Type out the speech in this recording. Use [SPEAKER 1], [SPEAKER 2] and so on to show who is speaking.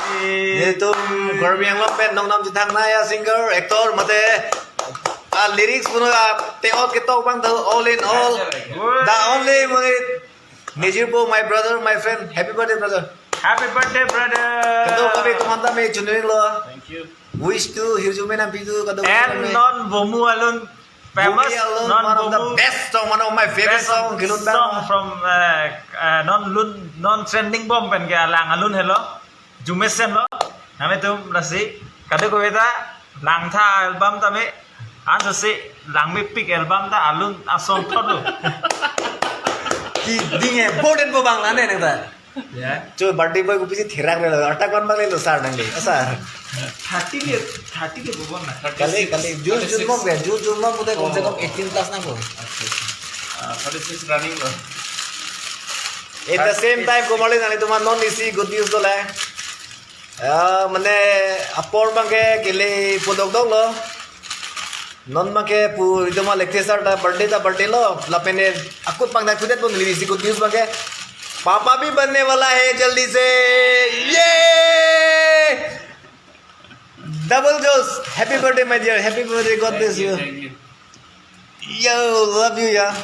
[SPEAKER 1] ये तुम गर्मियांग लो पेट नong nam jithang na ya singer actor mate lyrics puno te all kitok bang the all in all the only Nijirpo my brother my friend happy birthday brother
[SPEAKER 2] Happy birthday, brother.
[SPEAKER 1] kado kami tumanta me chunuing lo
[SPEAKER 2] Thank you.
[SPEAKER 1] wish to hirjume na bidu kado
[SPEAKER 2] And non bomu alun famous non
[SPEAKER 1] one of the
[SPEAKER 2] bomu
[SPEAKER 1] best song one of my favorite song kilun
[SPEAKER 2] song from non lun non trending bomb pen ke lang alun hello jumesen lo name tum rasi kade ko beta lang tha album tame an se lang me pick album ta alun a song thodu
[SPEAKER 1] ki dinge boden bo bang lane ne ta
[SPEAKER 2] yeah
[SPEAKER 1] cho birthday boy ko pisi thirak le atta kon bang le lo sar nang le asa
[SPEAKER 2] 30 ke bobon na 36
[SPEAKER 1] kali jun mong bude kom se kom 18 plus na ko
[SPEAKER 2] 36 running lo
[SPEAKER 1] at the same time komali nani tuma non isi good news dole mane apor bangke gele podok dong lo non make pu idoma lecture ta birthday lo lapene akut pang na kudet pun isi good news bangke पापा भी बनने वाला है जल्दी से ये double जोश happy birthday my dear happy birthday God bless you yo love you यार